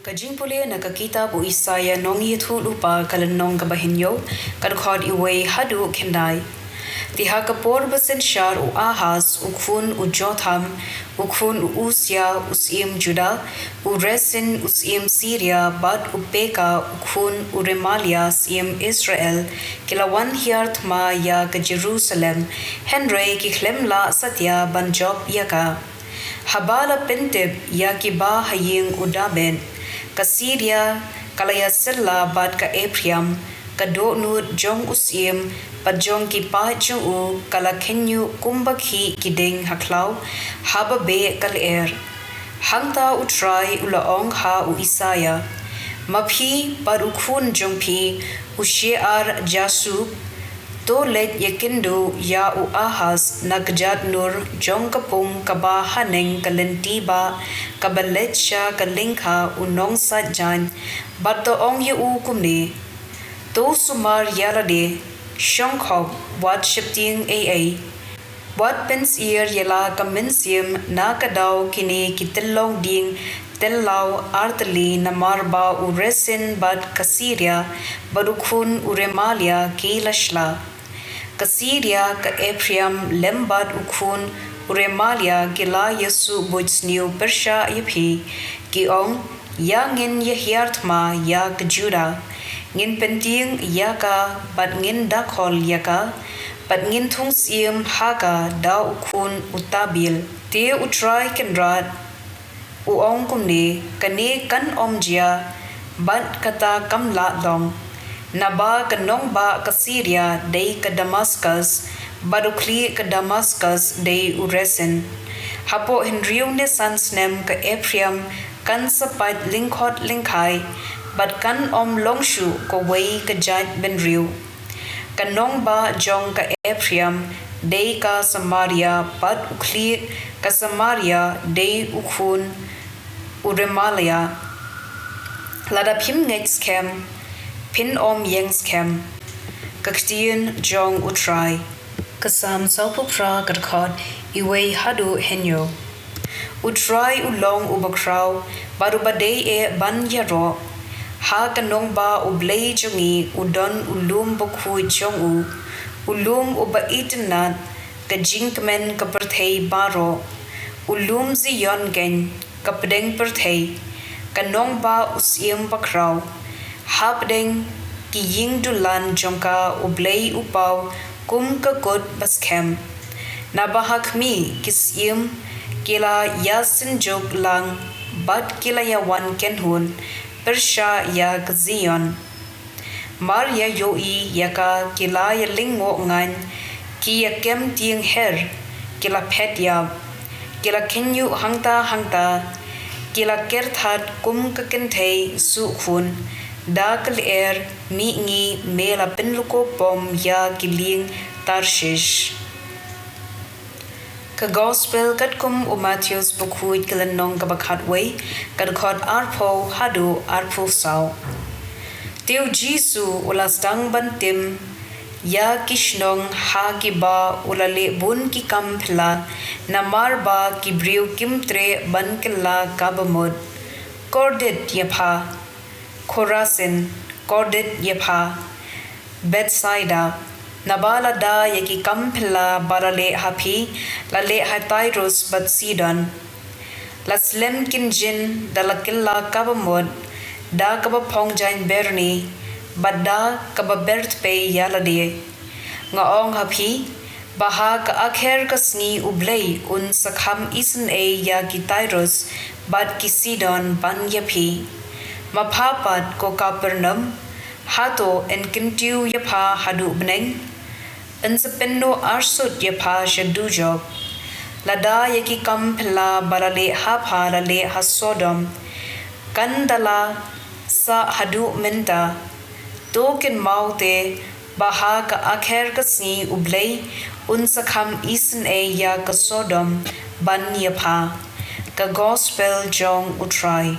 Ka jingpule na kakita bu isaya nong yithu lupa kalan nong kabahinyo kadkhod iway hadu kendai. Tiha kapor basen shar u ahas ukfun u jotham ukfun u usya usim juda u resin usim Syria bad u peka ukfun u remalia sim Israel kilawan hiart ma ya ka Jerusalem henry ki khlemla satya banjob yaka. Habala pentib ya ki ba haying udaben ka Syria kalaya sella bad ka Ephraim ka donud jong usim pad jong ki pa jong u kala kenyu kumbakhi kideng haklaw haba be kaler hangta utrai ulaong ha u Isaya maphi parukhun jong phi ushiar jasub to let yakindu ya u ahas nagjat nur jong kapung kaba haneng kalentiba kabaletsha kalingha unong sajan bato ong yu kumni to sumar yarade shongkhop wat shipting aa wat pens ear yala kaminsium nakadaw kini kitillong ding tellaw artli namarba uresin bad kasiria badukhun uremalia kilashla Kasiria ka Ephraim lembad ukhun uremalia gila Yesu bojsniu persha yiphi kiong ya ngin yahiartma ya kejuda ngin penting yaka bad ngin dakhol yaka bad ngin thungsim haka da ukhun utabil te utrai kenrat uong kumne kane kan omjia bad kata kamla dong Naba kanong ba ka Syria day ka Damascus, badukli ka Damascus day uresen. Hapo henriyo ne sansnem ka Ephraim kan sapat lingkot lingkai, bad kan longshu ko way ka jad benriyo. Kanong ba jong ka Ephraim day ka Samaria, bad ukli ka Samaria day ukhun uremalia. Ladapim ngetskem, Pin yengs kem, ktien jong utrai, kasam saupupra gadkot iway hadu henyo. Utrai ulong ubakraw, barubadey ban yaro, ha kanong ba Blei jongi udon ulum bokhui jong ulum ubaitinat, ka jingmen kaperthei baro, ulum ziyon gen, kapdeng perthei, kanong ba usim bakraw, Habdeng ki ying dulan jongka Blei upaw kum kakot baskem. Nabahak mi kisim kila yasin jog lang bad kila yawan kenhun persha ya kazion. Mar ya yoi yaka kila ya lingmo ngan ki yakem tiang her kila pet yab kila kenyu hangta kila kerthat kum kakentei sukhun Dakal mi ngi mela penluko pom ya kiling Tarshish. Ka gospel kat kum Matthews bukhuit kilan nong kabakhatway kadkhot arpo hadu arpo saw. Teo Jisu ulastang bantim ya kishnong ha kiba ulale bun ki kampla namarba kibriu kimtre bankilla kabamod kordit yapha Khorasin, Kordit Yepha, Bethsaida, Nabala da yaki kampila barale hapi, lale hatairus bat Sidon, Laslem kinjin dalakilla kabamod, da kabapong jain berni, badda kababert pe yalade. Ngaong hapi, baha ka akher kasngi Blei un sakham isen yaki tairus, bad ki Sidon ban yapi. Mapapat ko Capernaum, hato en kintiu yapa hadu beneng, en sependo arsut yapa shadujob, lada yaki kampela barale hapa lale hasodom, kandala sa hadu menta, token maute baha ka akher kasni Blei unsakam isen ya ka Sodom ban yapa, ka gospel jong utrai.